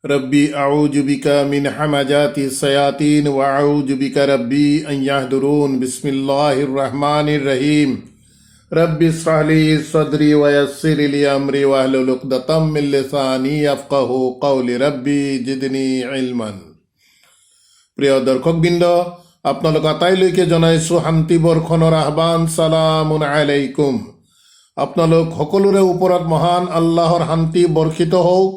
रब्बी अऊज़ु बिका मिन हमाजाति सयातीन व अऊज़ु बिका रब्बी अन यहदुरून बिस्मिल्लाहिर रहमानिर रहीम रब्बि इश्रह ली सदरी व यस्सिर ली अमरी वहलुल उक़दतम मिन लिसानी यफ़क़हू क़ौली रब्बी जिदनी इल्मन। প্ৰিয় দৰ্শকবৃন্দ, আপোনালোক আটাইলৈকে জনাইছোঁ শান্তি বৰ্ষণৰ আহ্বান। সালামুন আলাইকুম। আপোনালোক সকলোৰে ওপৰত মহান আল্লাহৰ শান্তি বৰ্ষিত হওক।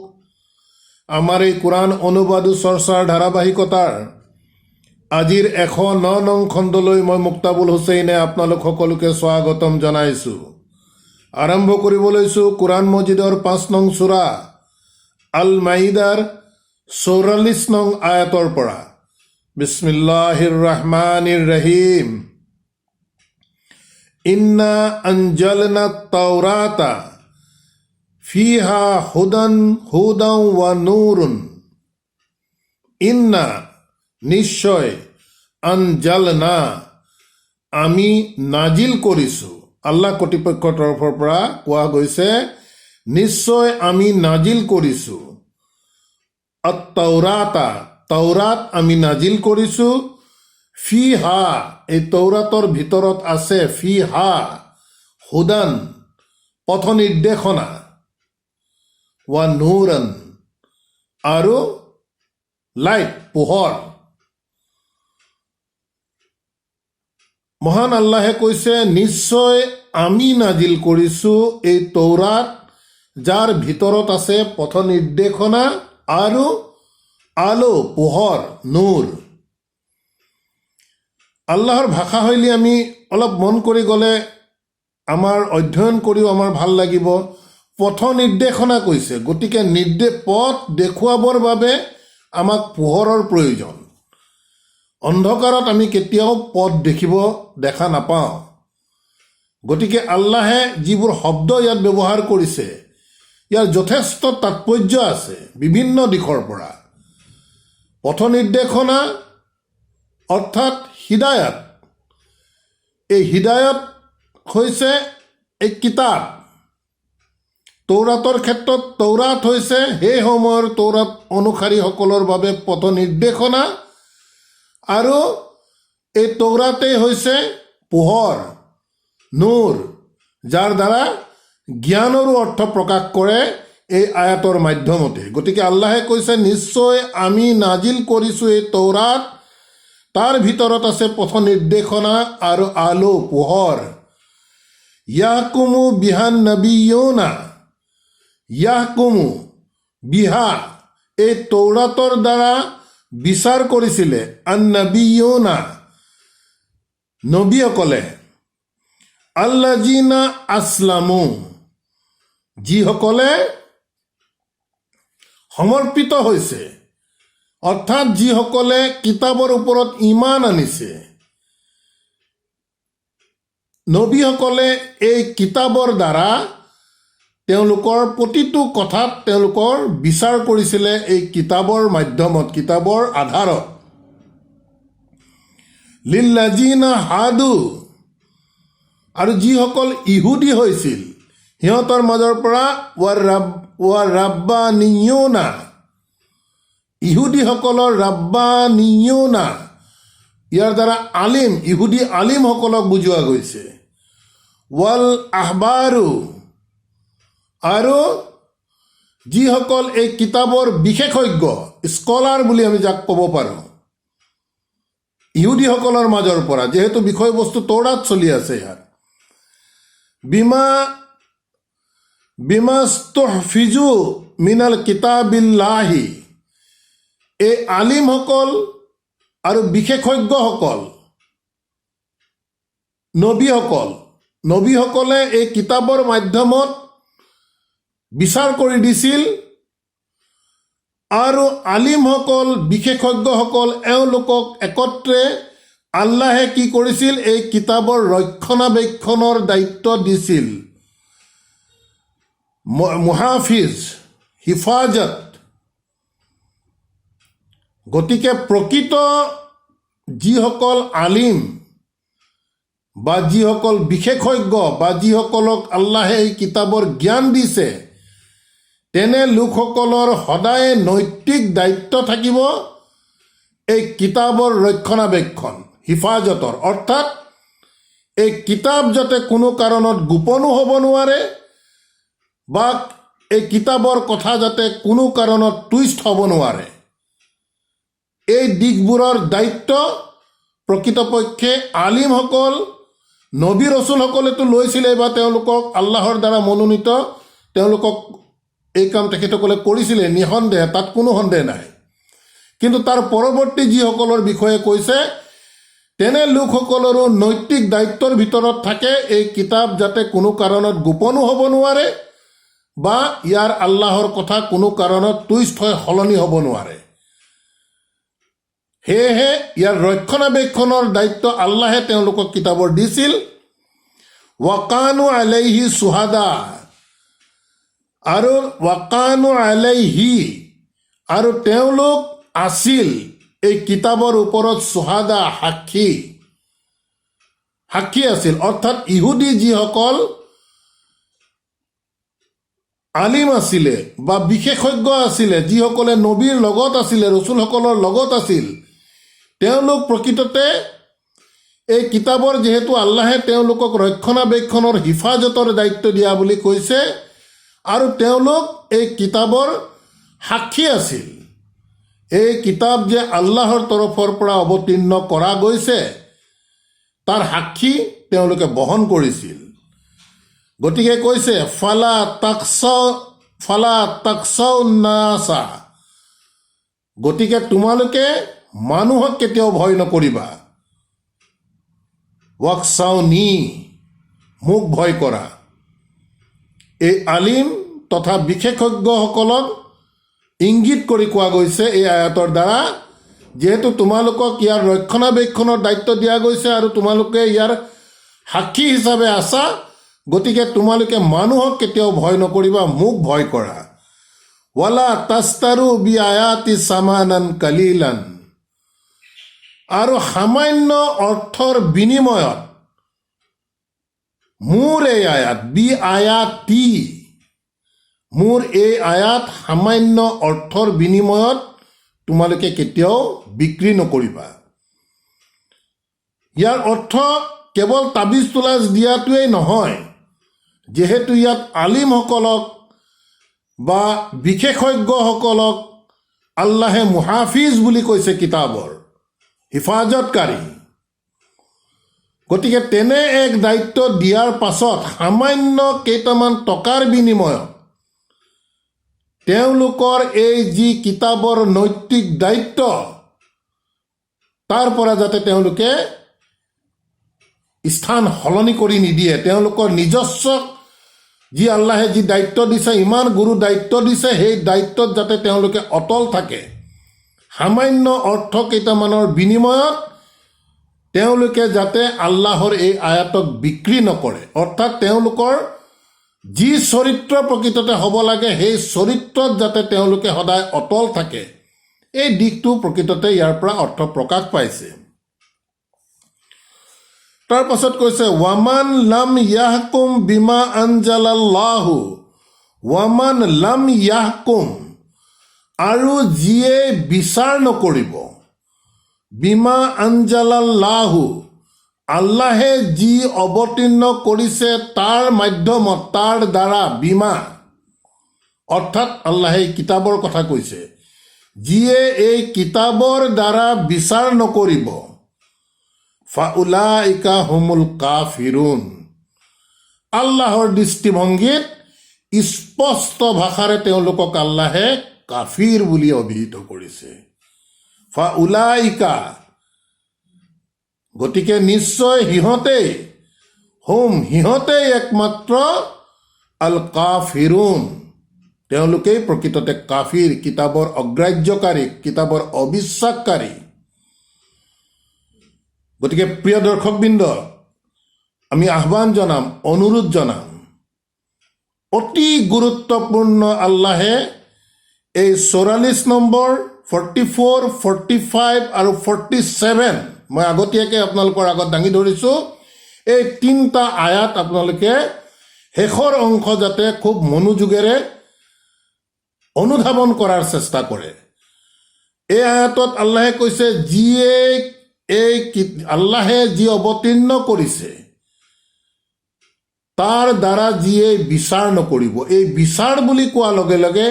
আমাৰ এই কোৰআন অনুবাদ চৰ্চাৰ ধাৰাবাহিকতাৰ আজিৰ 109 নং খণ্ডলৈ মই মুক্তাবুল হুছেইনে আপোনালোক সকলোকে স্বাগতম জনাইছোঁ। আৰম্ভ কৰিব লৈছোঁ কোৰআন মজিদৰ 5 নং সূৰা আল মাইদাৰ 44 নং আয়াতৰ পৰা। বিসমিল্লাহিৰ ৰহমানিৰ ৰহিম। ইন্না আনজালনা তাওৰাতা ফিহা হুদান ওয়া নূৰুন। ইন্না নিশ্চয়, আনজালনা আমি নাজিল কৰিছোঁ। আল্লাহ কৰ্তৃপক্ষৰ তৰফৰ পৰা কোৱা গৈছে, নিশ্চয় আমি নাজিল কৰিছোঁ। আত-তাওৰাতা তৌৰাত আমি নাজিল কৰিছোঁ। ফিহা এই তৌৰাতৰ ভিতৰত আছে, ফিহা হুদান পথ নিৰ্দেশনা, ৱা নূৰন আৰু লাইট পোহৰ। মহান আল্লাহে কৈছে, নিশ্চয় আমি নাজিল কৰিছোঁ এই তৌৰাত, যাৰ ভিতৰত আছে পথ নিৰ্দেশনা আৰু আলো, পোহৰ, নূৰ। আল্লাহৰ ভাষাশৈলী আমি অলপ মন কৰি গ'লে, আমাৰ অধ্যয়ন কৰিও আমাৰ ভাল লাগিব। পথ নিৰ্দেশনা কৈছে, গতিকে পথ দেখুৱাবৰ বাবে আমাক পোহৰৰ প্ৰয়োজন। অন্ধকাৰত আমি কেতিয়াও পথ দেখা নাপাওঁ। গতিকে আল্লাহে যিবোৰ শব্দ ইয়াত ব্যৱহাৰ কৰিছে, ইয়াৰ যথেষ্ট তাৎপৰ্য আছে বিভিন্ন দিশৰ পৰা। পথ নিৰ্দেশনা অৰ্থাৎ হিদায়ত। এই হিদায়ত হৈছে এক কিতাপ। তৌৰাতৰ ক্ষেত্ৰত তৌৰাত হৈছে সেই সময়ৰ তৌৰাত অনুসাৰীসকলৰ বাবে পথ নিৰ্দেশনা, আৰু এই তৌৰাতেই হৈছে পোহৰ, নূৰ, যাৰ দ্বাৰা জ্ঞানৰো অৰ্থ প্ৰকাশ কৰে এই আয়াতৰ মাধ্যমতে। গতিকে আল্লাহে কৈছে, নিশ্চয় আমি নাজিল কৰিছোঁ এই তৌৰাত, তাৰ ভিতৰত আছে পথ নিৰ্দেশনা আৰু আলো, পোহৰ। ইয়াহকুমু বিহান নবিয়ুনা, ইয়াহকুমু বিহা এই তৌৰাতৰ দ্বাৰা বিচাৰ কৰিছিলে আন নবিয়ুনা নবীসকলে, আল্লাযিনা আসলামু যিসকলে সমৰ্পিত হৈছে, অৰ্থাৎ যিসকলে কিতাপৰ ওপৰত ঈমান আনিছে। নবীসকলে এই কিতাপৰ দ্বাৰা তেওঁলোকৰ প্ৰতিটো কথাত তেওঁলোকৰ বিচাৰ কৰিছিলে এই কিতাপৰ মাধ্যমত, কিতাপৰ আধাৰত। লিল্লাযিনা হাদু আৰু যিসকল ইহুদী হৈছিল, সিহঁতৰ মাজৰ পৰা ৱা ৰাব্বানিয়ুনা, ইহুদীসকলৰ ৰাব্বানিয়ুনা, ইয়াৰ দ্বাৰা আলিম, ইহুদী আলিমসকলক বুজোৱা গৈছে। ৱাল আহবাৰু আৰু যিসকল এই কিতাপৰ বিশেষজ্ঞ, স্কলাৰ বুলি আমি যাক ক'ব পাৰোঁ, ইহুদীসকলৰ মাজৰ পৰা, যিহেতু বিষয়বস্তু তৌৰাত চলি আছে ইয়াত। বিমাস্তুহফিজু মিনাল কিতাবিল্লাহি, এই আলিমসকল আৰু বিশেষজ্ঞসকল, নবীসকলে এই কিতাপৰ মাধ্যমত বিচাৰ কৰি দিছিল, আৰু আলিমসকল, বিশেষজ্ঞসকল, এওঁলোকক একত্ৰে আল্লাহে কি কৰিছিল, এই কিতাপৰ ৰক্ষণাবেক্ষণৰ দায়িত্ব দিছিল। মুহাফিজ, হিফাজত। গতিকে প্ৰকৃত যিসকল আলিম বা যিসকল বিশেষজ্ঞ বা যিসকলক আল্লাহে এই কিতাপৰ জ্ঞান দিছে, তেনে লোকসকলৰ সদায় নৈতিক দায়িত্ব থাকিব এই কিতাপৰ ৰক্ষণাবেক্ষণ হিফাজতৰ, অৰ্থাৎ এই কিতাপ যাতে কোনো কাৰণত গোপনো হ'ব নোৱাৰে বা এই কিতাপৰ কথা যাতে কোনো কাৰণত টুইষ্ট হ'ব নোৱাৰে। এই দিশবোৰৰ দায়িত্ব প্ৰকৃতপক্ষে আলিমসকল, নবী ৰচুলসকলেতো লৈছিলে বা তেওঁলোকক আল্লাহৰ দ্বাৰা মনোনীত, তেওঁলোকক এই কাম তেখেতসকলে কৰিছিলে নিঃসন্দেহে, তাত কোনো সন্দেহ নাই। কিন্তু তাৰ পৰৱৰ্তী যিসকলৰ বিষয়ে কৈছে, তেনে লোকসকলৰো নৈতিক দায়িত্বৰ ভিতৰত থাকে এই কিতাপ যাতে কোনো কাৰণত গোপনো হ'ব নোৱাৰে বা ইয়াৰ আল্লাহৰ কথা কোনো কাৰণত টুইষ্ট হৈ সলনি হ'ব নোৱাৰে। সেয়েহে ইয়াৰ ৰক্ষণাবেক্ষণৰ দায়িত্ব আল্লাহে তেওঁলোকক কিতাপৰ দিছিল। ৱাকানু আলাইহি চুহাদা, আৰু ৱাকানু আলাইহি, আৰু তেওঁলোক আছিল এই কিতাপৰ ওপৰত চুহাদা, সাক্ষী আছিল। অৰ্থাৎ ইহুদী যিসকল আলিম আছিলে বা বিশেষজ্ঞ আছিলে, যিসকলে নবীৰ লগত আছিলে, ৰচুলসকলৰ লগত আছিল, তেওঁলোক প্ৰকৃততে এই কিতাপৰ, যিহেতু আল্লাহে তেওঁলোকক ৰক্ষণাবেক্ষণৰ হিফাজতৰ দায়িত্ব দিয়া বুলি কৈছে, আৰু তেওঁলোক এই কিতাপৰ সাক্ষী আছিল। এই কিতাপ যে আল্লাহৰ তৰফৰ পৰা অৱতীৰ্ণ কৰা গৈছে তাৰ সাক্ষী তেওঁলোকে বহন কৰিছিল। গতিকে কৈছে ফালা তাকছাউ নাছা, গতিকে তোমালোকে মানুহক কেতিয়াও ভয় নকৰিবা। ৱাকছাউনি, মোক ভয় কৰা। এই আলিম তথা বিশেষজ্ঞসকলক ইংগিত কৰি কোৱা গৈছে এই আয়াতৰ দ্বাৰা, যিহেতু তোমালোকক ইয়াৰ ৰক্ষণাবেক্ষণৰ দায়িত্ব দিয়া গৈছে আৰু তোমালোকে ইয়াৰ সাক্ষী হিচাপে আছা, গতিকে তোমালোকে মানুহক কেতিয়াও ভয় নকৰিবা, মোক ভয় কৰা। ৱালা তাস্তাৰু বি আয়াতি সামানান কালিলান, আৰু সামান্য অৰ্থৰ বিনিময়ত মোৰ এই আয়াত, বি আয়াতি, মোৰ এই আয়াত সামান্য অৰ্থৰ বিনিময়ত তোমালোকে কেতিয়াও বিক্ৰী নকৰিবা। ইয়াৰ অৰ্থ কেৱল তাবিজ তোলাজ দিয়াটোৱেই নহয়, যিহেতু ইয়াত আলিমসকলক বা বিশেষজ্ঞসকলক আল্লাহে মুহাফিজ বুলি কৈছে, কিতাপৰ হিফাজতকাৰী। গতিকে তেনে এক দায়িত্ব দিয়াৰ পাছত সামান্য কেইটামান টকাৰ বিনিময়ত তেওঁলোকৰ এই যি কিতাপৰ নৈতিক দায়িত্ব, তাৰ পৰা যাতে তেওঁলোকে স্থান সলনি কৰি নিদিয়ে, তেওঁলোকৰ নিজস্ব যি আল্লাহে যি দায়িত্ব দিছে, ইমান গুৰু দায়িত্ব দিছে, সেই দায়িত্বত যাতে তেওঁলোকে অটল থাকে। সামান্য অৰ্থ কেইটামানৰ বিনিময়ত তেওঁলোকে যাতে আল্লাহৰ এই আয়াতক বিক্ৰী নকৰে, অৰ্থাৎ তেওঁলোকৰ যি চৰিত্ৰ প্ৰকৃততে হ'ব লাগে সেই চৰিত্ৰত যাতে তেওঁলোকে সদায় অটল থাকে, এই দিশটো প্ৰকৃততে ইয়াৰ পৰা অৰ্থ প্ৰকাশ পাইছে। তাৰ পাছত কৈছে ৱামান লাম ইয়াহকুম বিমা আনজালাল্লাহু, ৱামান লাম ইয়াহকুম, আৰু যিয়ে বিচাৰ নকৰিব, বিমা আনজালাল্লাহু, আল্লাহে যি অৱতীৰ্ণ কৰিছে তাৰ মাধ্যমত, তাৰ দ্বাৰা, বিমা অৰ্থাৎ আল্লাহে কিতাপৰ কথা কৈছে, যিয়ে এই কিতাপৰ দ্বাৰা বিচাৰ নকৰিব, ফাউলাইকা হুমুল কাফিৰুন, আল্লাহৰ দৃষ্টিভংগীত স্পষ্ট ভাষাৰে তেওঁলোকক আল্লাহে কাফিৰ বুলি অভিহিত কৰিছে। ফাউলাইকা, গতিকে নিশ্চয় সিহঁতেই, সিহঁতেই একমাত্ৰ আল কাফিৰুন, তেওঁলোকেই প্ৰকৃততে কাফিৰ, কিতাপৰ অগ্ৰাহ্যকাৰী, কিতাপৰ অবিশ্বাসকাৰী। গতিকে প্ৰিয় দৰ্শকবৃন্দ, আমি আহ্বান জনাম, অনুৰোধ জনাম, অতি গুৰুত্বপূৰ্ণ আল্লাহে এই 44 নম্বৰ, 44, 45 আৰু 47 মই আগতীয়াকৈ আপোনালোকৰ আগত দাঙি ধৰিছোঁ। এই তিনিটা আয়াত আপোনালোকে শেষৰ অংশ যাতে খুব মনোযোগেৰে অনুধাৱন কৰাৰ চেষ্টা কৰে। এই আয়াতত আল্লাহে কৈছে যিয়ে আল্লাহে যি অৱতীৰ্ণ কৰিছে তাৰ দ্বাৰা যিয়ে বিচাৰ নকৰিব। এই বিচাৰ বুলি কোৱাৰ লগে লগে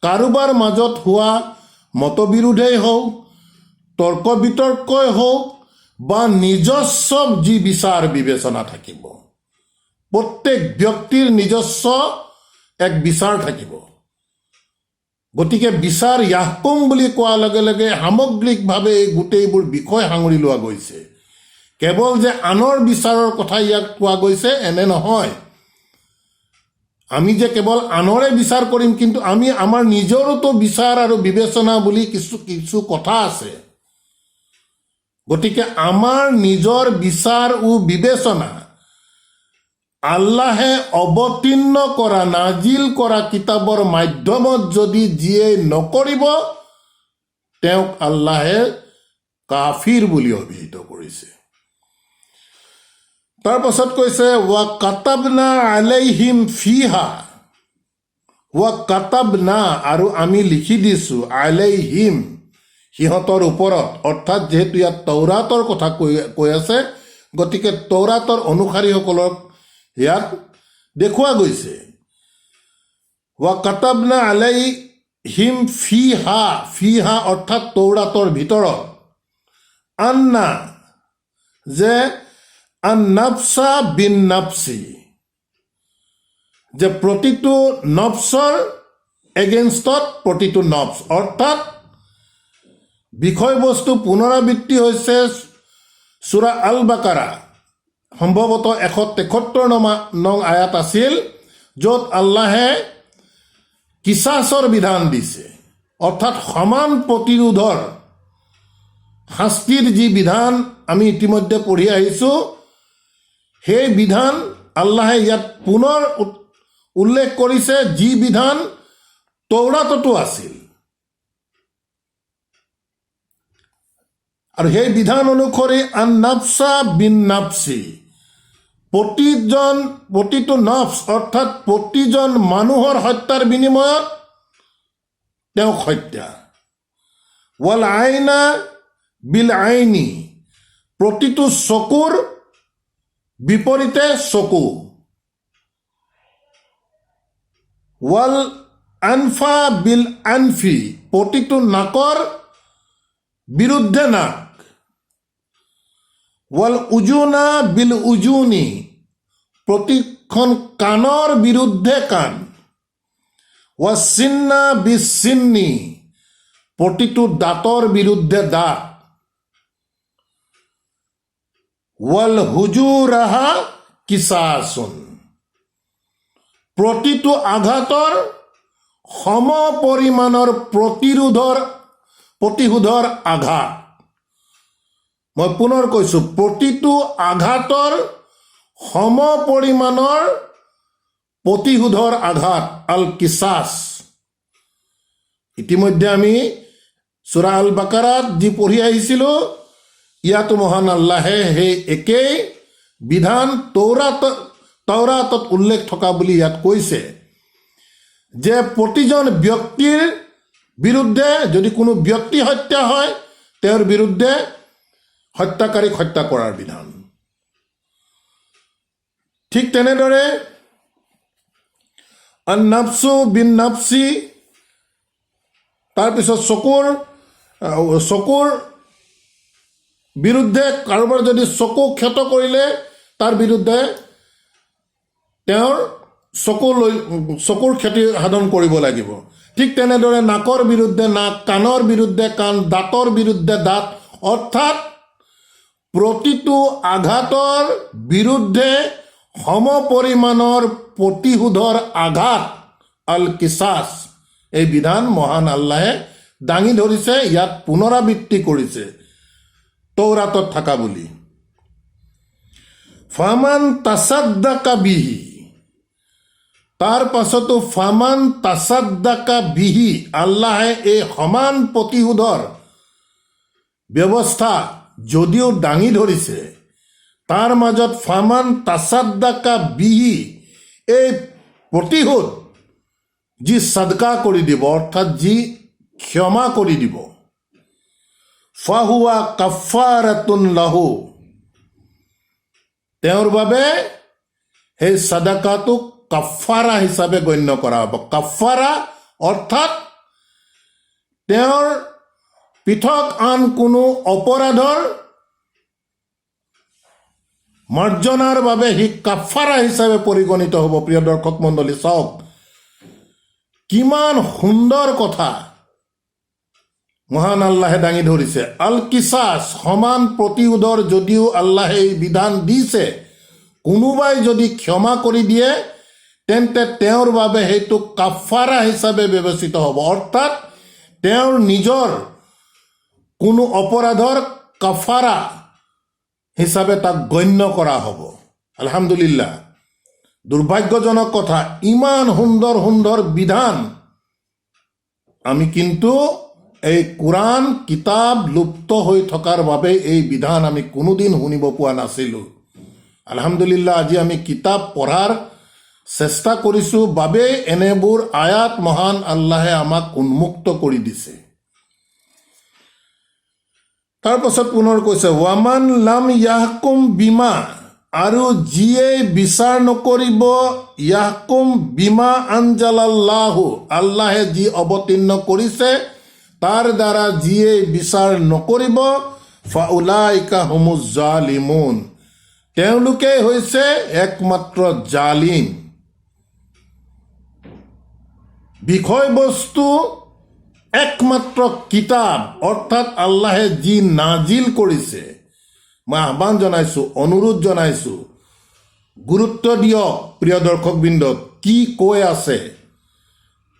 কাৰোবাৰ মাজত হোৱা মতবিৰোধেই হওক, তৰ্ক বিতৰ্কই হওক বা নিজস্ব যি বিচাৰ বিবেচনা থাকিব, প্ৰত্যেক ব্যক্তিৰ নিজস্ব এক বিচাৰ থাকিব। গতিকে বিচাৰ ইয়াহকুম বুলি কোৱাৰ লগে লগে সামগ্ৰিকভাৱে এই গোটেইবোৰ বিষয় সাঙুৰি লোৱা গৈছে। কেৱল যে আনৰ বিচাৰৰ কথা ইয়াক কোৱা গৈছে এনে নহয়। আমি যে কেৱল আনৰে বিচাৰ কৰিম, কিন্তু আমি আমাৰ নিজৰোতো বিচাৰ আৰু বিবেচনা বুলি কিছু কথা আছে। গতিকে আমাৰ নিজৰ বিচাৰ ও বিবেচনা আল্লাহে অৱতীৰ্ণ কৰা নাজিল কৰা কিতাপৰ মাধ্যমত যদি যিয়ে নকৰিব তেওঁক আল্লাহে কাফিৰ বুলি অভিহিত কৰিছে। তাৰ পাছত কৈছে ৱা কাতাবনা আলাইহিম ফিহা, ৱা কাতাবনা আৰু আমি লিখি দিছো আলাইহিম সিহঁতৰ ওপৰত, অৰ্থাৎ যিহেতু ইয়াত তৌৰাতৰ কথা কৈ আছে গতিকে তৌৰাতৰ অনুসাৰীসকলক ইয়াত দেখুওৱা গৈছে। ৱা কাতাবনা আলাইহিম ফিহা, ফিহা অৰ্থাৎ তৌৰাতৰ ভিতৰত, আন্না যে আন্নাফছা বিন নাফছি, যে প্ৰতিটো নফছৰ এগেইনষ্টত প্ৰতিটো নফছ, অৰ্থাৎ বিষয়বস্তু পুনৰাবৃত্তি হৈছে সূৰা আল বাকাৰা সম্ভৱতঃ 173 নং আয়াত আছিল, য'ত আল্লাহে কিছাছৰ বিধান দিছে, অৰ্থাৎ সমান প্ৰতিৰোধৰ শাস্তিৰ যি বিধান আমি ইতিমধ্যে পঢ়ি আহিছোঁ, সেই বিধান আল্লাহে ইয়াত পুনৰ উল্লেখ কৰিছে, যি বিধান তৌৰাততো আছিল। আৰু সেই বিধান অনুসৰি আন্নাফছা বিন নাফছি, প্ৰতিটো নফছ অৰ্থাৎ প্ৰতিজন মানুহৰ হত্যাৰ বিনিময়ত তেওঁক হত্যা। ৱাল আইনা বিল আইনি, প্ৰতিটো চকুৰ বিপৰীতে চকু। ৱাল আনফা বিল আনফি, প্ৰতিটো নাকৰ বিৰুদ্ধে নাক। ৱাল উজুনা বিল উজুনি, প্ৰতিখন কাণৰ বিৰুদ্ধে কাণ। ৱা চিন্না বিল চিন্নি, প্ৰতিটো দাঁতৰ বিৰুদ্ধে দাঁত। ৱাল হুজুৰাহা কিছাছুন, প্ৰতিটো আঘাতৰ সম পৰিমাণৰ প্ৰতিশোধৰ আঘাত। মই পুনৰ কৈছো, প্ৰতিটো আঘাতৰ সম পৰিমাণৰ প্ৰতিশোধৰ আঘাত, আল কিছাছ। ইতিমধ্যে আমি সূৰা আল বাকাৰাত যি পঢ়ি আহিছিলোঁ, ইয়াতো মহান আল্লাহে সেই একেই বিধান তৌৰাতত উল্লেখ থকা বুলি ইয়াত কৈছে, যে প্ৰতিজন ব্যক্তিৰ বিৰুদ্ধে যদি কোনো ব্যক্তি হত্যা হয় তেওঁৰ বিৰুদ্ধে হত্যাকাৰীক হত্যা কৰাৰ বিধান। ঠিক তেনেদৰে আন্নাফছু বিন নাফছি, তাৰপিছত চকুৰ বিৰুদ্ধে কাৰোবাৰ যদি চকু ক্ষত কৰিলে তাৰ বিৰুদ্ধে তেওঁৰ চকুৰ ক্ষতি সাধন কৰিব লাগিব। ঠিক তেনেদৰে নাকৰ বিৰুদ্ধে নাক, কাণৰ বিৰুদ্ধে কাণ, দাঁতৰ বিৰুদ্ধে দাঁত, অৰ্থাৎ প্ৰতিটো আঘাতৰ বিৰুদ্ধে সম পৰিমাণৰ প্ৰতিশোধৰ আঘাত, আল কিছাছ। এই বিধান মহান আল্লাহে দাঙি ধৰিছে, ইয়াত পুনৰাবৃত্তি কৰিছে তৌৰাতত থকা বুলি। ফামান তাসাদ্দাকা বিহি, তাৰ পাছতো ফামান তাসাদ্দাকা বিহি, আল্লাহে এই সমান প্ৰতিশোধৰ ব্যৱস্থা যদিও দাঙি ধৰিছে, তাৰ মাজত ফামান তাসাদ্দাকা বিহি, এই প্ৰতিশোধ যি সাদকা কৰি দিব, অৰ্থাৎ যি ক্ষমা কৰি দিব, ফাহুৱা কাফাৰাতুন লাহু, তেওঁৰ বাবে সেই সাদাকাটোক কাফাৰা হিচাপে গণ্য কৰা হ'ব। কাফাৰা অৰ্থাৎ তেওঁৰ পৃথক আন কোনো অপৰাধৰ মাৰ্জনাৰ বাবে সি কাফাৰা হিচাপে পৰিগণিত হ'ব। প্ৰিয় দৰ্শক মণ্ডলী, চাওক কিমান সুন্দৰ কথা মহান আল্লাহে দাঙি ধৰিছে। আল কিসাছ, সমান প্ৰতিশোধৰ যদিও আল্লাহে এই বিধান দিছে, কোনোবাই যদি ক্ষমা কৰি দিয়ে তেন্তে তেওঁৰ বাবে সেইটো কাফাৰা হিচাপে বিবেচিত হ'ব, অৰ্থাৎ তেওঁৰ নিজৰ কোনো অপৰাধৰ কাফাৰা হিচাপে তাক গণ্য কৰা হ'ব। আলহামদুলিল্লাহ, দুৰ্ভাগ্যজনক কথা, ইমান সুন্দৰ সুন্দৰ বিধান আমি কিন্তু এই কোৰআন কিতাপ লুপ্ত হৈ থকাৰ বাবে এই বিধান আমি কোনোদিন শুনিব পোৱা নাছিলোঁ। আলহামদুলিল্লাহ, আজি আমি কিতাপ পঢ়াৰ চেষ্টা কৰিছোঁ বাবেই এনেবোৰ আয়াত মহান আল্লাহে আমাক উন্মুক্ত কৰি দিছে। তাৰপাছত পুনৰ কৈছে, ৱামান লাম ইয়াহকুম বিমা, আৰু যিয়ে বিচাৰ নকৰিব, ইয়াহকুম বিমা আনজালাল্লাহু, আল্লাহে যি অৱতীৰ্ণ কৰিছে তাৰ দ্বাৰা যিয়ে বিচাৰ নকৰিব, ফাউলাইকা হুমুজ জালিমুন, তেওঁলোকেই হৈছে একমাত্ৰ জালিম। বিষয়বস্তু একমাত্ৰ কিতাপ, অৰ্থাৎ আল্লাহে যি নাজিল কৰিছে, মই আহ্বান জনাইছোঁ, অনুৰোধ জনাইছোঁ, গুৰুত্ব দিয়ক প্ৰিয় দৰ্শকবৃন্দ, কি কৈ আছে।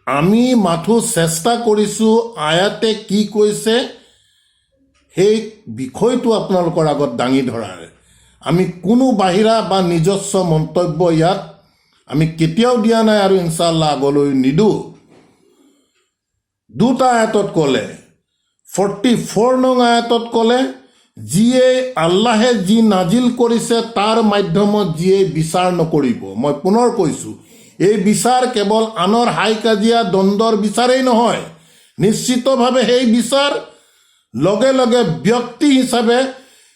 আমি মাথো চেষ্টা কৰিছোঁ আয়াতে কি কৈছে সেই বিষয়টো আপোনালোকৰ আগত দাঙি ধৰাৰ। আমি কোনো বাহিৰা বা নিজস্ব মন্তব্য ইয়াত আমি কেতিয়াও দিয়া নাই আৰু ইনশাআল্লাহ আগলৈ নিদোঁ। দুটা আয়াতত ক'লে, 44 নং আয়াতত ক'লে, যিয়ে আল্লাহে যি নাজিল কৰিছে তাৰ মাধ্যমত যিয়ে বিচাৰ নকৰিব। মই পুনৰ কৈছোঁ, এই বিচাৰ কেৱল আনৰ হাই কাজিয়া দ্বন্দ্বৰ বিচাৰেই নহয়, নিশ্চিতভাৱে সেই বিচাৰ লগে লগে ব্যক্তি হিচাপে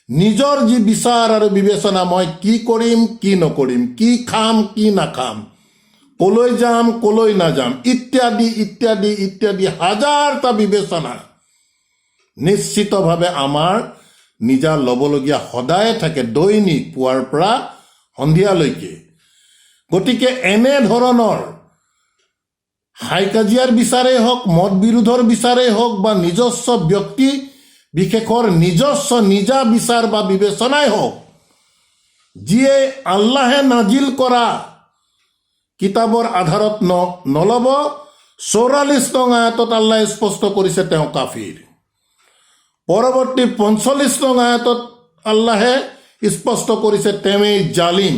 নিজৰ যি বিচাৰ আৰু বিবেচনা, মই কি কৰিম কি নকৰিম, কি খাম কি নাখাম, কলৈ যাম কলৈ নাযাম, ইত্যাদি ইত্যাদি ইত্যাদি হাজাৰটা বিবেচনা নিশ্চিতভাৱে আমাৰ নিজা ল'বলগীয়া সদায় থাকে, দৈনিক পুৱাৰ পৰা সন্ধিয়ালৈকে। গতিকে এনেধৰণৰ হাই কাজিয়াৰ বিচাৰেই হওক, মত বিৰোধৰ বিচাৰেই হওক, বা নিজস্ব ব্যক্তি বিশেষৰ নিজস্ব নিজা বিচাৰ বা বিবেচনাই হওক, যিয়ে আল্লাহে নাজিল কৰা কিতাপৰ আধাৰত নল'ব, 44 নং আয়াতত আল্লাহে স্পষ্ট কৰিছে তেওঁ কাফিৰ। পৰৱৰ্তী 45 নং আয়াতত আল্লাহে স্পষ্ট কৰিছে তেওঁই জালিম।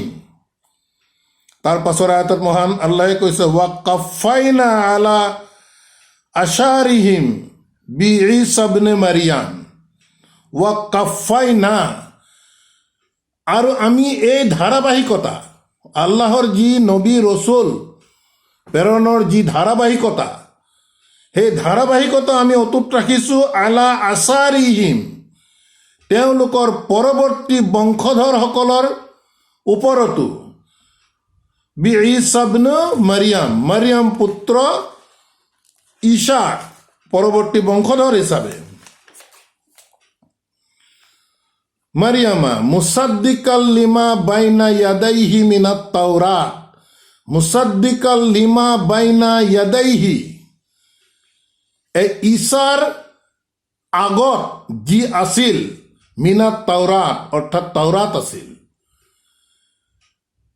তাৰ পাছৰ আয়াতত মহান আল্লাহে কৈছে, ৱা কাফাইনা আলা আশাৰিহিম বি ঈসা ইবনে মাৰিয়াম, ৱা কাফাইনা, আৰু আমি এই ধাৰাবাহিকতা, আল্লাহৰ যি নবী ৰচুল প্ৰেৰণৰ যি ধাৰাবাহিকতা, সেই ধাৰাবাহিকতা আমি অটুট ৰাখিছোঁ আলা আছাৰিহিম, তেওঁলোকৰ পৰৱৰ্তী বংশধৰসকলৰ ওপৰতো, বি ঈসা ইবনে মাৰিয়াম, মাৰিয়াম পুত্ৰ ঈসা পৰৱৰ্তী বংশধৰ হিচাপে, মাৰিয়ামা মুসাদ্দিকাল লিমা বাইনা ইয়াদাইহি মিনাত তাওৰাত, মুসাদ্দিকাল লিমা বাইনা ইয়াদাইহি, এই ঈসাৰ আগত যি আছিল মিনাত তাওৰাত, অৰ্থাৎ তাওৰাত আছিল।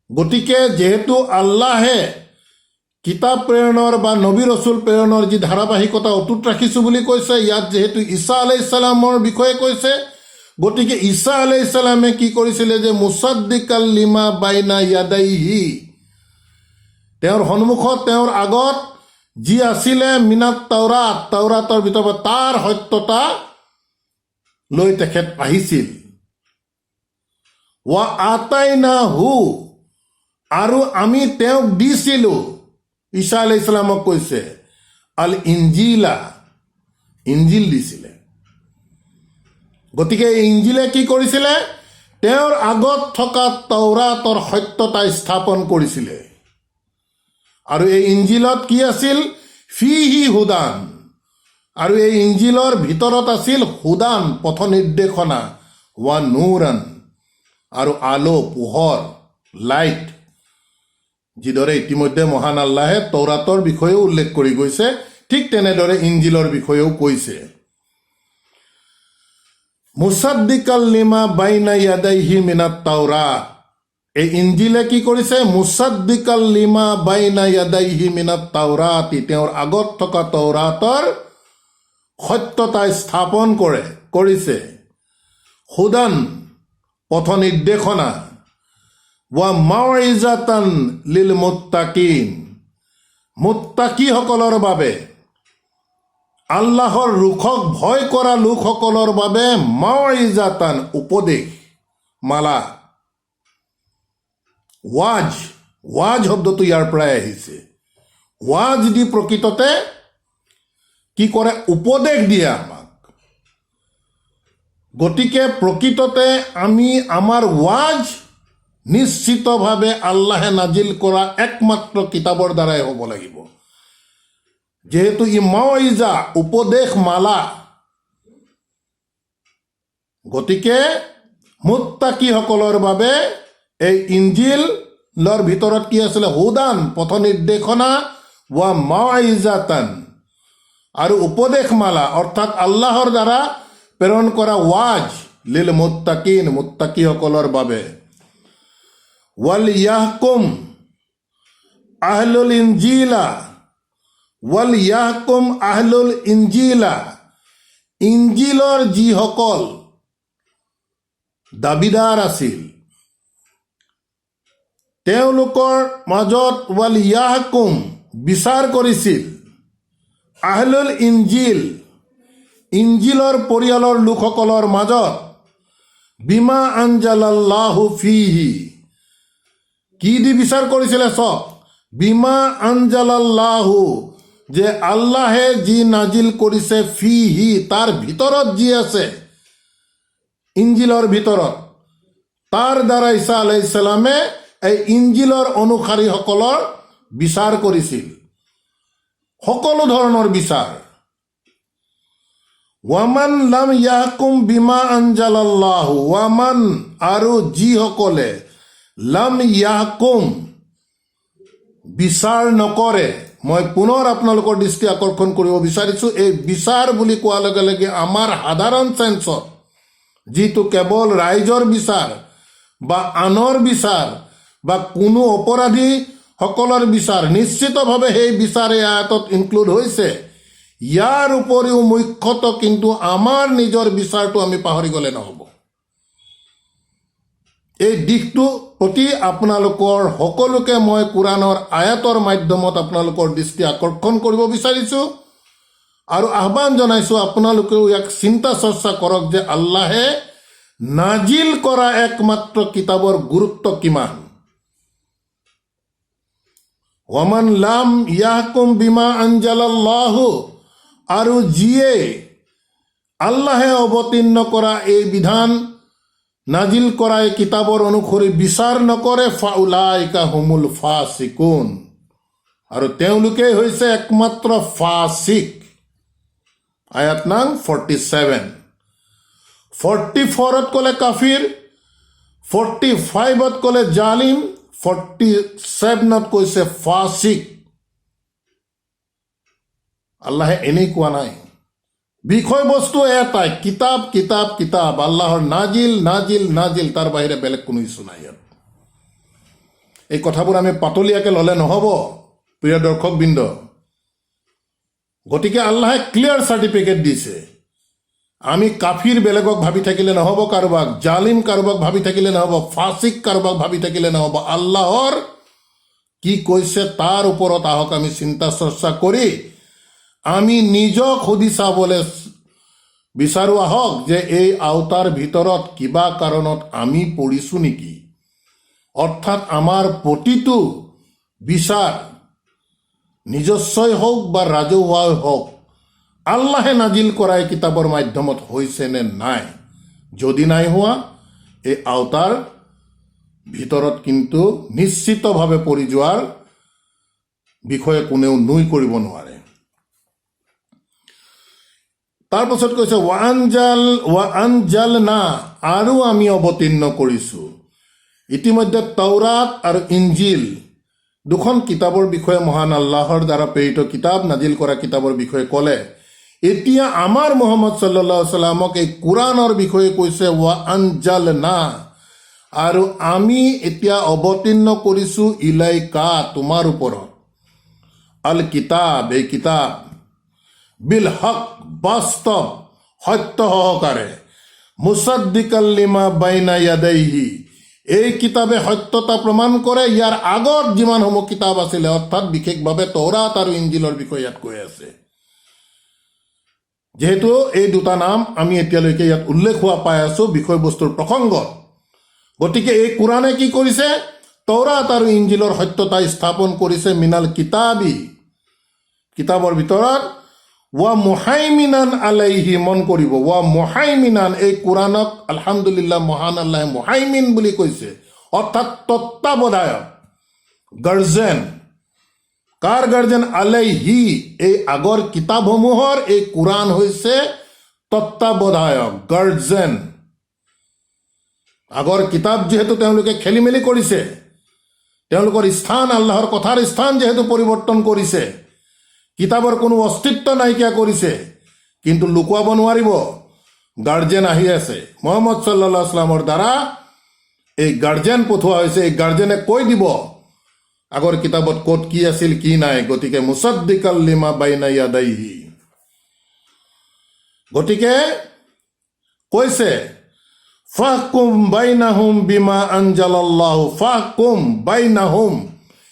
গতিকে যেহেতু আল্লাহে কিতাপ প্ৰেৰণৰ বা নবী ৰচুল প্ৰেৰণৰ যি ধাৰাবাহিকতা অটুট ৰাখিছোঁ বুলি কৈছে, ইয়াত যিহেতু ঈসা আলাইহিছ সালামৰ বিষয়ে কৈছে, গতিকে ঈসা আলাইহিছ সালামে কি কৰিছিলে যে মুসাদ্দিকাল লিমা বাইনা ইয়াদাইহি, তেওঁৰ সন্মুখত তেওঁৰ আগত যি আছিলে মিনাত তাওৰাত, তাওৰাতৰ ভিতৰত তাৰ সত্যতা লৈ তেখেত আহিছিল। ৱা আতাইনাহু, আৰু আমি তেওঁক দিছিলোঁ, ঈসা আলাইহিস সালামক কৈছে আল ইঞ্জিলা, ইঞ্জিল দিছিলে। গতিকে ইঞ্জিলে কি কৰিছিলে? তেওঁৰ আগত থকা তৌৰাতৰ সত্যতা স্থাপন কৰিছিলে। আৰু এই ইঞ্জিলত কি আছিল? ফিহি হুদান। আৰু এই ইঞ্জিলৰ ভিতৰত আছিল হুদান, পথ নিৰ্দেশনা, ৱা নুৰান, আৰু আলো, পোহৰ, লাইট। যিদৰে ইতিমধ্যে মহান আল্লাহে তৌৰাতৰ বিষয়েও উল্লেখ কৰি গৈছে, ঠিক তেনেদৰে ইঞ্জিলৰ বিষয়েও কৈছে। মুসাদ্দিকাল লিমা বাইনা ইয়াদাইহি মিনাত তাওৰাত। এই ইঞ্জিলে কি কৰিছে? মুসাদ্দিকাল লিমা বাইনা ইয়াদাইহি মিনাত তাওৰাত, তেওঁৰ আগত থকা তৌৰাতৰ সত্যতা স্থাপন কৰিছে। হুদান, পথ নিৰ্দেশনা, ৱা মাউইজাতান লিল মুত্তাকিন, মুত্তাকিসকলৰ বাবে, আল্লাহৰ ৰুখক ভয় কৰা লোকসকলৰ বাবে মাউইজাতান, উপদেশ মালা। ৱাজ, ৱাজ শব্দটো ইয়াৰ পৰাই আহিছে। ৱাজ দি প্ৰকৃততে কি কৰে? উপদেশ দিয়ে আমাক। গতিকে প্ৰকৃততে আমি আমাৰ ৱাজ নিশ্চিতভাৱে আল্লাহে নাজিল কৰা একমাত্ৰ কিতাপৰ দ্বাৰাই হ'ব লাগিব। যেহেতু ই মাউইজা, উপদেশ মালা, গতিকে মুত্তাকিসকলৰ বাবে এই ইঞ্জিলৰ ভিতৰত কি আছিলে? হুদান, পথ নিৰ্দেশনা, ৱা মাউইজাতান, আৰু উপদেশ মালা, অৰ্থাৎ আল্লাহৰ দ্বাৰা প্ৰেৰণ কৰা ৱাজ, লিল মুত্তাকিন, মুত্তাকিসকলৰ বাবে। ৱাল ইয়াহকুম আহলুল ইঞ্জিলা, ৱাল ইয়াহকুম আহলুল ইঞ্জিলা, ইঞ্জিলৰ যিসকল দাবীদাৰ আছিল তেওঁলোকৰ মাজত ৱাল ইয়াহকুম, বিচাৰ কৰিছিল, আহলুল ইঞ্জিল, ইঞ্জিলৰ পৰিয়ালৰ লোকসকলৰ মাজত, বিমা আনজালাল্লাহু ফিহি, কি দি বিচাৰ কৰিছিলে? চব বিমা আনজালাল্লাহু, যে আল্লাহে যি নাজিল কৰিছে, ফিহি, তাৰ ভিতৰত যি আছে, ইঞ্জিলৰ ভিতৰত, তাৰ দ্বাৰা ঈসা আলাইহিস সালামে এই ইঞ্জিলৰ অনুসাৰীসকলৰ বিচাৰ কৰিছিল, সকলো ধৰণৰ বিচাৰ। ৱামান লাম ইয়াহকুম বিমা আনজালাল্লাহু, ৱামান, আৰু যিসকলে লাম ইয়াহকুম, বিচাৰ নকৰে। মই পুনৰ আপোনালোকৰ দৃষ্টি আকৰ্ষণ কৰিব বিচাৰিছোঁ, এই বিচাৰ বুলি কোৱাৰ লগে লগে আমাৰ সাধাৰণ চেন্সত যিটো কেৱল ৰাইজৰ বিচাৰ বা আনৰ বিচাৰ বা কোনো অপৰাধীসকলৰ বিচাৰ, নিশ্চিতভাৱে সেই বিচাৰ এই আয়াতত ইনক্লুড হৈছে। ইয়াৰ উপৰিও মুখ্যতঃ কিন্তু আমাৰ নিজৰ বিচাৰটো আমি পাহৰি গ'লে নহ'ব। এই দিশটো প্ৰতি আপোনালোকৰ সকলোকে মই কোৰাণৰ আয়াতৰ মাধ্যমত আপোনালোকৰ দৃষ্টি আকৰ্ষণ কৰিব বিচাৰিছোঁ আৰু আহ্বান জনাইছোঁ আপোনালোকেও ইয়াক চিন্তা চৰ্চা কৰক যে আল্লাহে নাজিল কৰা একমাত্ৰ কিতাপৰ গুৰুত্ব কিমান। ওয়ামান লাম ইয়াহকুম বিমা আনজালাল্লাহু, আৰু যিয়ে আল্লাহে অৱতীৰ্ণ কৰা এই বিধান, নাজিল কৰা এই কিতাপৰ অনুসৰি বিচাৰ নকৰে, ফাউলাইকা হুমুল ফাসিকুন, আৰু তেওঁলোকেই হৈছে একমাত্ৰ ফাসিক। আয়াত নাম 47। 44ত ক'লে কাফিৰ, 45ত ক'লে জালিম, 47ত কৈছে ফাসিক। আল্লাহে এনেই কোৱা নাই, বিষয়বস্তু এটাই, কিতাপ কিতাপ কিতাপ, আল্লাহৰ নাজিল নাজিল নাজিল, তাৰ বাহিৰে বেলেগ কোনো ইছ্যু নাই ইয়াত। এই কথাবোৰ আমি পাতলীয়াকৈ ল'লে নহ'ব প্ৰিয় দৰ্শকবৃন্দ। গতিকে আল্লাহে ক্লিয়াৰ চাৰ্টিফিকেট দিছে। আমি কাফিৰ বেলেগক ভাবি থাকিলে নহ'ব, কাৰোবাক জালিম কাৰোবাক ভাবি থাকিলে নহ'ব, ফাসিক কাৰোবাক ভাবি থাকিলে নহ'ব। আল্লাহৰ কি কৈছে তাৰ ওপৰত আহক আমি চিন্তা চৰ্চা কৰি আমি নিজক সুধি চাবলৈ বিচাৰোঁ আহক যে এই আওতাৰ ভিতৰত কিবা কাৰণত আমি পৰিছোঁ নেকি। অৰ্থাৎ আমাৰ প্ৰতিটো বিচাৰ নিজস্বই হওক বা ৰাজহুৱাই হওক আল্লাহে নাজিল কৰা এই কিতাপৰ মাধ্যমত হৈছে নে নাই। যদি নাই হোৱা এই আওতাৰ ভিতৰত কিন্তু নিশ্চিতভাৱে পৰি যোৱাৰ বিষয়ে কোনেও নুই কৰিব নোৱাৰে। তাৰপাছত কৈছে ৱাআনজালনা আৰু আমি অৱতীৰ্ণ কৰিছোঁ। ইতিমধ্যে তৌৰাত আৰু ইঞ্জিল দুখন কিতাপৰ বিষয়ে মহান আল্লাহৰ দ্বাৰা প্ৰেৰিত কিতাপ নাজিল কৰা কিতাপৰ বিষয়ে ক'লে। এতিয়া আমাৰ মুহাম্মদ সাল্লাল্লাহু আলাইহি সাল্লামক এই কোৰাণৰ বিষয়ে কৈছে ৱাআনজালনা আৰু আমি এতিয়া অৱতীৰ্ণ কৰিছোঁ ইলাইকা তোমাৰ ওপৰত আল কিতাব এই কিতাব বিল হক বাস্তৱ সত্য সহকাৰে মুসাদ্দিকাল লিমা বাইনা ইয়াদাইহি এই কিতাবে সত্যতা প্ৰমাণ কৰে ইয়াৰ আগত যিমানসমূহ কিতাপ আছিলে, অৰ্থাৎ বিশেষভাৱে তৌৰাত আৰু ইঞ্জিলৰ বিষয়ে ইয়াত কৈ আছে। যেহেতু এই দুটা নাম আমি এতিয়ালৈকে ইয়াত উল্লেখ হোৱা পাই আছো বিষয়বস্তুৰ প্ৰসংগত, গতিকে এই কোৰাণে কি কৰিছে? তৌৰাত আৰু ইঞ্জিলৰ সত্যতা স্থাপন কৰিছে মিনাল কিতাবি কিতাপৰ ভিতৰত ৱা মুহাইমিনান আলাইহি মন কৰিব ৱা মুহাইমিনান এই কোৰাণক আলহামদুলিল্লাহ মহান আল্লাহে মুহাইমিন বুলি কৈছে, অৰ্থাৎ তত্ত্বাৱধায়ক গাৰ্জেন। কাৰ গাৰ্জেন? আলাইহি এই আগৰ কিতাপসমূহৰ এই কোৰাণ হৈছে তত্ত্বাৱধায়ক গাৰ্জেন। আগৰ কিতাপ যিহেতু তেওঁলোকে খেলি মেলি কৰিছে, তেওঁলোকৰ স্থান আল্লাহৰ কথাৰ স্থান যিহেতু পৰিৱৰ্তন কৰিছে, কিতাপৰ কোনো অস্তিত্ব নাইকিয়া কৰিছে, কিন্তু লুকুৱাব নোৱাৰিব গাৰ্জেন আহি আছে। মুহাম্মদ সাল্লাল্লাহু আলাইহি সাল্লামৰ দ্বাৰা এই গাৰ্জেন পঠোৱা হৈছে। এই গাৰ্জেনে কৈ দিব আগৰ কিতাপত ক'ত কি আছিল কি নাই। গতিকে মুসাদ্দিকাল লিমা বাইনা ইয়াদাইহি, গতিকে কৈছে ফাহকুম বাইনাহুম বিমা আনজালাল্লাহু ফাহকুম বাইনাহুম।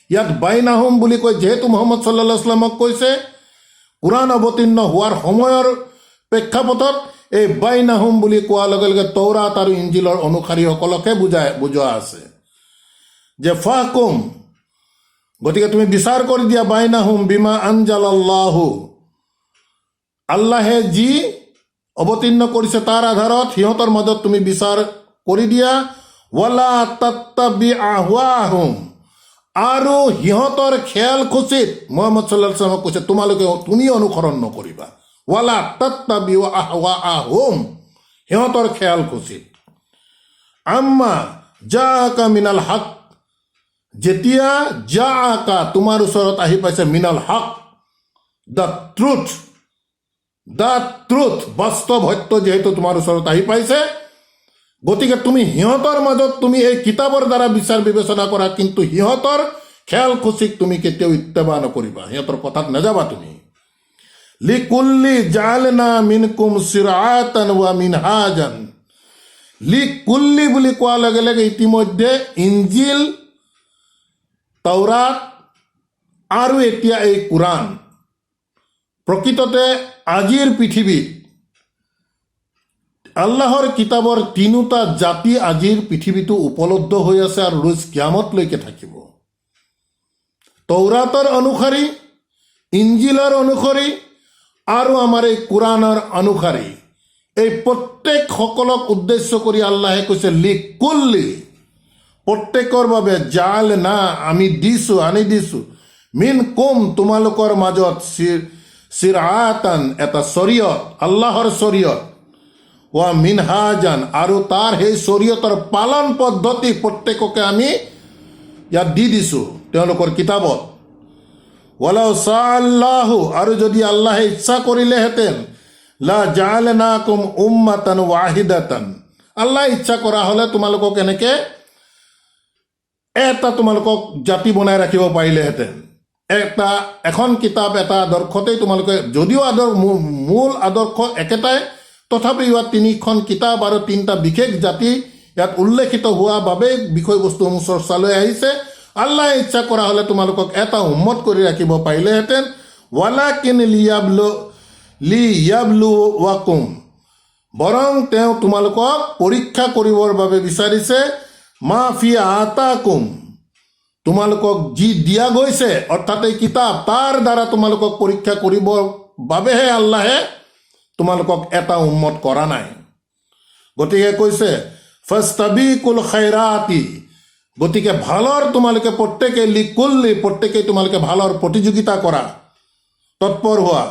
ইয়াত বাইনাহুম বুলি কৈ যেহেতু মুহাম্মদ সাল্লাল্লাহু আলাইহি সাল্লামক কৈছে, কোৰাণ অৱতীৰ্ণ হোৱাৰ সময়ৰ প্ৰেক্ষাপটত এই বাইনাহুম বুলি কোৱাৰ লগে লগে তৌৰাত আৰু ইঞ্জিলৰ অনুসাৰীসকলকে বুজোৱা আছে যে ফাহকুম, গতিকে তুমি বিচাৰ কৰি দিয়া বাইনাহুম বিমা আনজালাল্লাহু, আল্লাহে যি অৱতীৰ্ণ কৰিছে তাৰ আধাৰত সিহঁতৰ মাজত তুমি বিচাৰ কৰি দিয়া। ৱালা তাত্তাবি আহৱাহুম, আৰু সিহঁতৰ খেয়াল খুচিত মুহাম্মদ সাল্লাল্লাহু আলাইহি সাল্লামক কৈছে তুমি অনুসৰণ নকৰিবা। ৱালা তাত্তাবি আহৱাহুম, সিহঁতৰ খেয়াল খুচিত। আম্মা জাআকা মিনাল হক, যেতিয়া জাআকা তোমাৰ ওচৰত আহি পাইছে মিনাল হক দ্য ট্ৰুথ বাস্তৱ সত্য যিহেতু তোমাৰ ওচৰত আহি পাইছে, গতিকে তুমি সিহঁতৰ মাজত তুমি এই কিতাপৰ দ্বাৰা বিচাৰ বিবেচনা কৰা, কিন্তু সিহঁতৰ খেয়াল খুচিক তুমি কেতিয়াও ইত্তেবা নকৰিবা, সিহঁতৰ কথাত নাযাবা তুমি। লিকুল্লি জালনা মিনকুম শিৰআতান ওয়া মিনহাজান, লিকুল্লি বুলি কোৱাৰ লগে লগে ইতিমধ্যে ইঞ্জিল, তৌৰাত আৰু এতিয়া এই কোৰাণ, প্ৰকৃততে আজিৰ পৃথিৱীত আল্লাহৰ কিতাপৰ তিনিটা জাতি আজিৰ পৃথিৱীটো উপলব্ধ হৈ আছে আৰু ৰোজ কিয়ামতলৈকে থাকিব। তৌৰাতৰ অনুসাৰী, ইঞ্জিলৰ অনুসাৰী আৰু আমাৰ এই কোৰাণৰ অনুসাৰী, এই প্ৰত্যেকসকলক উদ্দেশ্য কৰি আল্লাহে কৈছে লিকুল্লি, প্ৰত্যেকৰ বাবে জাল না আমি দিছো আনি দিছো, মিন কুম তোমালোকৰ মাজত শিৰআতান এটা শৰীয়ত, আল্লাহৰ শৰীয়ত, ওয়া মিনহাজান আৰু তাৰ সেই শৰীয়তৰ পালন পদ্ধতি প্ৰত্যেককে আমি ইয়াত দি দিছো তেওঁলোকৰ কিতাপত। ওয়ালাউ শাআল্লাহু, আৰু যদি আল্লাহে ইচ্ছা কৰিলেহেঁতেন, লা জাআলনাকুম উম্মাতান ওয়াহিদাতান, আল্লাহ ইচ্ছা কৰা হলে তোমালোকক এনেকে এটা তোমালোকক জাতি বনাই ৰাখিব পাৰিলেহেঁতেন। এখন কিতাপ এটা আদৰ্শতেই তোমালোকে, যদিও মূল আদৰ্শ একেটাই, তথাপি ইয়াত তিনিখন কিতাপ আৰু তিনিটা বিশেষ জাতি ইয়াত উল্লেখিত হোৱা বাবে বিষয়বস্তুসমূহ চৰ্চালৈ আহিছে। আল্লাহে ইচ্ছা কৰা হলে তোমালোকক এটা উম্মত কৰি ৰাখিব পাৰিলেহেঁতেন। ৱালাকিন লিয়াবলুৱাকুম, বৰং তেওঁ তোমালোকক পৰীক্ষা কৰিবৰ বাবে বিচাৰিছে। মা ফি আতাকুম, তোমালোকক যি দিয়া গৈছে অৰ্থাৎ এই কিতাপ তাৰ দ্বাৰা তোমালোকক পৰীক্ষা কৰিবৰ বাবেহে আল্লাহে তোমালোকক এটা উম্মত কৰা নাই। গতিকে কৈছে ফাস্তাবিকুল খাইৰাতি, গতিকে ভালৰ তোমালোকে প্ৰত্যেকেই তোমালোকে ভালৰ প্ৰতিযোগিতা কৰা, তৎপৰ হোৱা।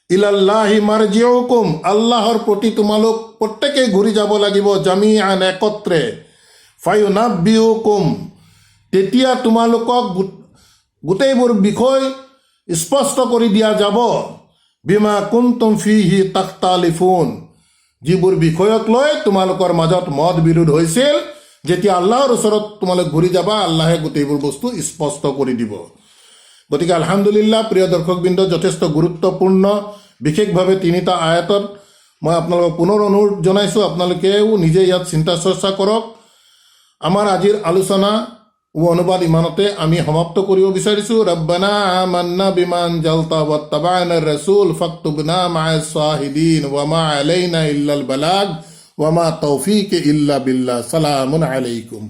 ইলাল্লাহি মাৰজিউকুম, আল্লাহৰ প্ৰতি তোমালোক প্ৰত্যেকেই ঘূৰি যাব লাগিব, জামিআন একত্ৰে। ফায়ুনাব্বিউকুম, তেতিয়া তোমালোকক গোটেইবোৰ বিষয় স্পষ্ট কৰি দিয়া যাব। বিমা কুনতুম ফিহি তাখতালিফুন, যিবোৰ বিষয়ক লৈ তোমালোকৰ মাজত মত বিৰোধ হৈছিল, যেতিয়া আল্লাহৰ ওচৰত তোমালোক ঘূৰি যাবা আল্লাহে গোটেইবোৰ বস্তু স্পষ্ট কৰি দিব। গতিকে আলহামদুলিল্লাহ প্ৰিয় দৰ্শকবৃন্দ, যথেষ্ট গুৰুত্বপূৰ্ণ বিশেষভাৱে 3টা আয়াতত মই আপোনালোকক পুনৰ অনুৰোধ জনাইছোঁ, আপোনালোকেও নিজে ইয়াত চিন্তা চৰ্চা কৰক। আমাৰ আজিৰ আলোচনা ও অনুবাদ ইমানতে আমি সমাপ্ত কৰিব বিচাৰিছোঁ। ৰব্বানা আমান্না বিমা আনজালতা ওয়াত্তাবা'না ৰাসূল ফাকতুবনা মা'আস শাহিদিন ওয়া মা আলাইনা ইল্লাল বালাগ ওয়া মা তৌফিক ইল্লা বিল্লাহ। সালামুন আলাইকুম।